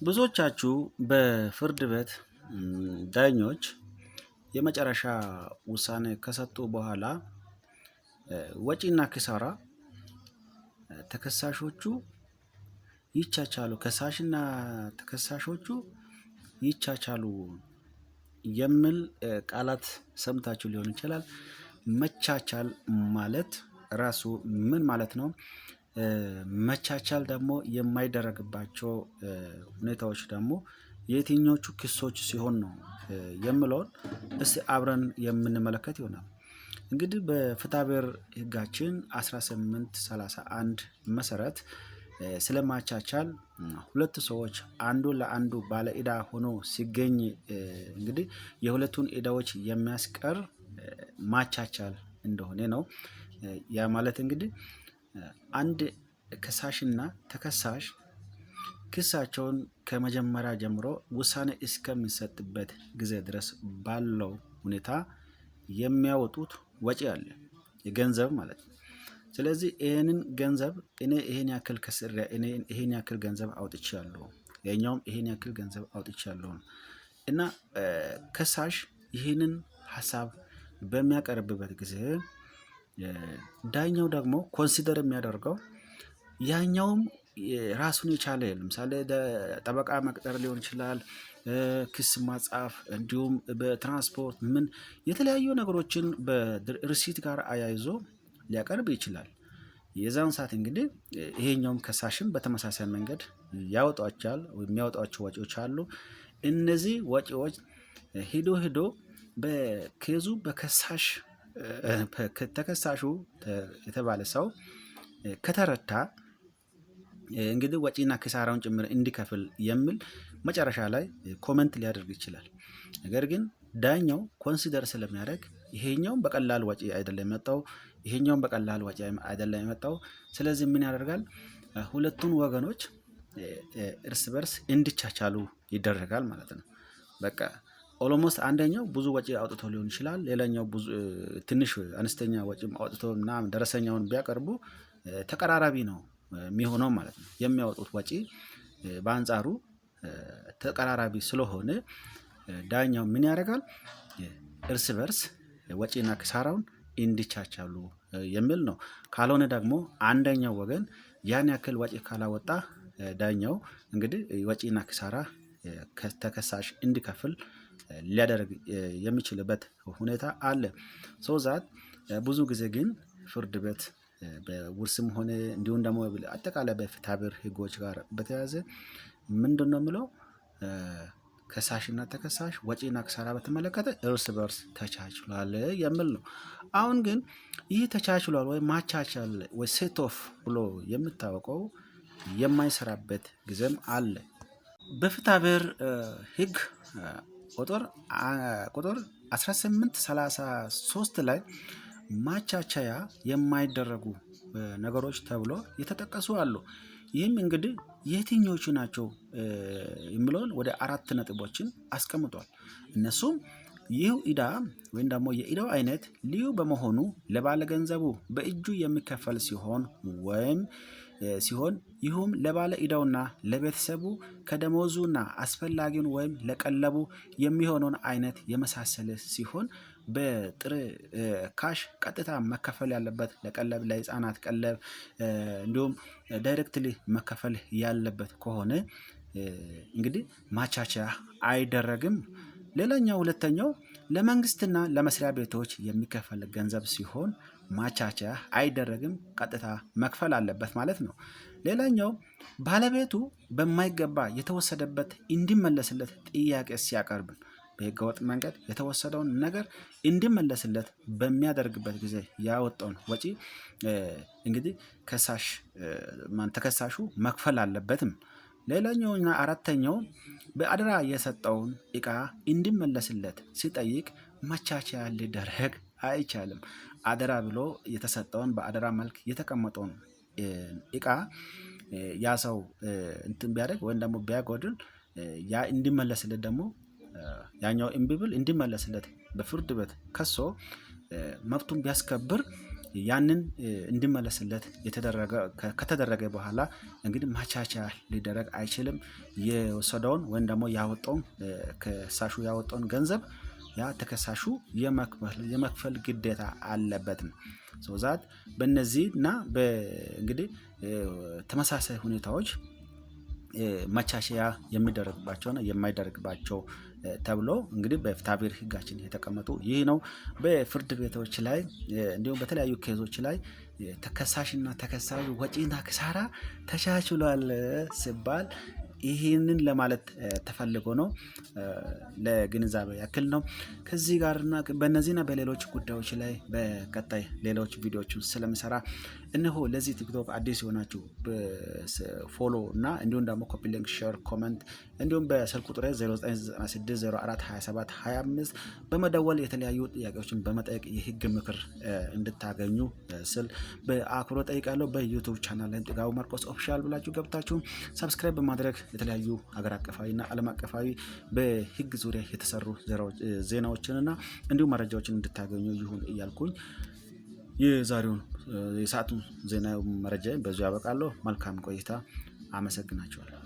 ብዙዎቻችሁ በፍርድ ቤት ዳኞች የመጨረሻ ውሳኔ ከሰጡ በኋላ ወጪና ኪሳራ ተከሳሾቹ ይቻቻሉ፣ ከሳሽና ተከሳሾቹ ይቻቻሉ የሚል ቃላት ሰምታችሁ ሊሆን ይችላል። መቻቻል ማለት ራሱ ምን ማለት ነው? መቻቻል ደግሞ የማይደረግባቸው ሁኔታዎች ደግሞ የትኞቹ ክሶች ሲሆን ነው የምለውን እስቲ አብረን የምንመለከት ይሆናል። እንግዲህ በፍትሐብሔር ሕጋችን 1831 መሰረት ስለማቻቻል ሁለት ሰዎች አንዱ ለአንዱ ባለ ዕዳ ሆኖ ሲገኝ እንግዲህ የሁለቱን ዕዳዎች የሚያስቀር ማቻቻል እንደሆነ ነው። ያ ማለት እንግዲህ አንድ ከሳሽና ተከሳሽ ክሳቸውን ከመጀመሪያ ጀምሮ ውሳኔ እስከሚሰጥበት ጊዜ ድረስ ባለው ሁኔታ የሚያወጡት ወጪ አለ፣ የገንዘብ ማለት ነው። ስለዚህ ይሄንን ገንዘብ እኔ ይሄን ያክል ከስሬ እኔ ይሄን ያክል ገንዘብ አውጥቻለሁ፣ ያኛውም ይሄን ያክል ገንዘብ አውጥቻለሁ እና ከሳሽ ይሄንን ሀሳብ በሚያቀርብበት ጊዜ ዳኛው ደግሞ ኮንሲደር የሚያደርገው ያኛውም ራሱን የቻለ ለምሳሌ ጠበቃ መቅጠር ሊሆን ይችላል፣ ክስ ማጻፍ፣ እንዲሁም በትራንስፖርት ምን የተለያዩ ነገሮችን በሪሲት ጋር አያይዞ ሊያቀርብ ይችላል። የዛን ሰዓት እንግዲህ ይሄኛውም ከሳሽም በተመሳሳይ መንገድ ያወጣቸዋል ወይም የሚያወጣቸው ወጪዎች አሉ። እነዚህ ወጪዎች ሂዶ በኬዙ በከሳሽ ተከሳሹ የተባለ ሰው ከተረታ እንግዲህ ወጪና ኪሳራውን ጭምር እንዲከፍል የሚል መጨረሻ ላይ ኮመንት ሊያደርግ ይችላል። ነገር ግን ዳኛው ኮንሲደር ስለሚያደርግ ይሄኛውም በቀላል ወጪ አይደለም የመጣው፣ ይሄኛውም በቀላል ወጪ አይደለም የመጣው። ስለዚህ ምን ያደርጋል? ሁለቱን ወገኖች እርስ በርስ እንዲቻቻሉ ይደረጋል ማለት ነው። በቃ ኦሎሞስት አንደኛው ብዙ ወጪ አውጥቶ ሊሆን ይችላል፣ ሌላኛው ብዙ ትንሽ አነስተኛ ወጪም አውጥቶ ምናምን ደረሰኛውን ቢያቀርቡ ተቀራራቢ ነው የሚሆነው ማለት ነው። የሚያወጡት ወጪ በአንጻሩ ተቀራራቢ ስለሆነ ዳኛው ምን ያደርጋል? እርስ በርስ ወጪና ኪሳራውን እንዲቻቻሉ የሚል ነው። ካልሆነ ደግሞ አንደኛው ወገን ያን ያክል ወጪ ካላወጣ ዳኛው እንግዲህ ወጪና ኪሳራ ተከሳሽ እንዲከፍል ሊያደርግ የሚችልበት ሁኔታ አለ። ዛት ብዙ ጊዜ ግን ፍርድ ቤት በውርስም ሆነ እንዲሁም ደግሞ አጠቃላይ በፍትሐብሔር ሕጎች ጋር በተያያዘ ምንድን ነው የምለው? ከሳሽና ተከሳሽ ወጪና ኪሳራ በተመለከተ እርስ በርስ ተቻችሏል የሚል ነው። አሁን ግን ይህ ተቻችሏል ወይ ማቻቻል ወይ ሴት ኦፍ ብሎ የሚታወቀው የማይሰራበት ጊዜም አለ። በፍትሐብሔር ሕግ ቁጥር 1833 ላይ ማቻቻያ የማይደረጉ ነገሮች ተብሎ የተጠቀሱ አሉ። ይህም እንግዲህ የትኞቹ ናቸው የሚለውን ወደ 4 ነጥቦችን አስቀምጧል። እነሱም ይህ ዕዳ ወይም ደግሞ የዕዳው አይነት ልዩ በመሆኑ ለባለገንዘቡ በእጁ የሚከፈል ሲሆን ይህም ለባለ ዕዳውና ለቤተሰቡ ከደሞዙና አስፈላጊውን ወይም ለቀለቡ የሚሆነውን አይነት የመሳሰለ ሲሆን በጥሬ ካሽ ቀጥታ መከፈል ያለበት ለቀለብ ለሕፃናት ቀለብ እንዲሁም ዳይሬክትሊ መከፈል ያለበት ከሆነ እንግዲህ ማቻቻያ አይደረግም። ሌላኛው ሁለተኛው ለመንግስትና ለመስሪያ ቤቶች የሚከፈል ገንዘብ ሲሆን ማቻቻያ አይደረግም፣ ቀጥታ መክፈል አለበት ማለት ነው። ሌላኛው ባለቤቱ በማይገባ የተወሰደበት እንዲመለስለት ጥያቄ ሲያቀርብ በህገወጥ መንገድ የተወሰደውን ነገር እንዲመለስለት በሚያደርግበት ጊዜ ያወጣውን ወጪ እንግዲህ ተከሳሹ መክፈል አለበትም። ሌላኛውና አራተኛው በአደራ የሰጠውን እቃ እንዲመለስለት ሲጠይቅ ማቻቻያ ሊደረግ አይቻልም። አደራ ብሎ የተሰጠውን በአደራ መልክ የተቀመጠውን እቃ ያ ሰው እንትን ቢያደርግ ወይም ደግሞ ቢያጎድል ያ እንዲመለስለት ደግሞ ያኛው እምቢ ብል እንዲመለስለት በፍርድ ቤት ከሶ መብቱን ቢያስከብር ያንን እንዲመለስለት ከተደረገ በኋላ እንግዲህ ማቻቻያ ሊደረግ አይችልም። የወሰደውን ወይም ደግሞ ያወጣውን ከሳሹ ያወጣውን ገንዘብ ያ ተከሳሹ የመክፈል ግዴታ አለበት ነው። ዛት በእነዚህና እንግዲህ ተመሳሳይ ሁኔታዎች ማቻቻያ የሚደረግባቸውና የማይደረግባቸው ተብሎ እንግዲህ በፍትሐብሔር ሕጋችን የተቀመጡ ይህ ነው። በፍርድ ቤቶች ላይ እንዲሁም በተለያዩ ኬዞች ላይ ተከሳሽና ተከሳሽ ወጪና ኪሳራ ተቻችሏል ሲባል ይህንን ለማለት ተፈልጎ ነው። ለግንዛቤ ያክል ነው። ከዚህ ጋርና በእነዚህና በሌሎች ጉዳዮች ላይ በቀጣይ ሌሎች ቪዲዮዎችን ስለምሰራ እነሆ ለዚህ ቲክቶክ አዲስ የሆናችሁ ፎሎ እና እንዲሁም ደግሞ ኮፒ ሊንክ፣ ሼር፣ ኮሜንት እንዲሁም በስልክ ቁጥሬ 0996042725 በመደወል የተለያዩ ጥያቄዎችን በመጠየቅ የህግ ምክር እንድታገኙ ስል በአክብሮት ጠይቃለሁ። በዩቲዩብ ቻናል ላይ ጥጋቡ ማርቆስ ኦፊሻል ብላችሁ ገብታችሁ ሰብስክራይብ በማድረግ የተለያዩ ሀገር አቀፋዊና ዓለም አቀፋዊ በህግ ዙሪያ የተሰሩ ዜናዎችንና እንዲሁም መረጃዎችን እንድታገኙ ይሁን እያልኩኝ የዛሬውን የሰዓቱን ዜና መረጃ በዚሁ ያበቃለሁ። መልካም ቆይታ። አመሰግናችኋለሁ።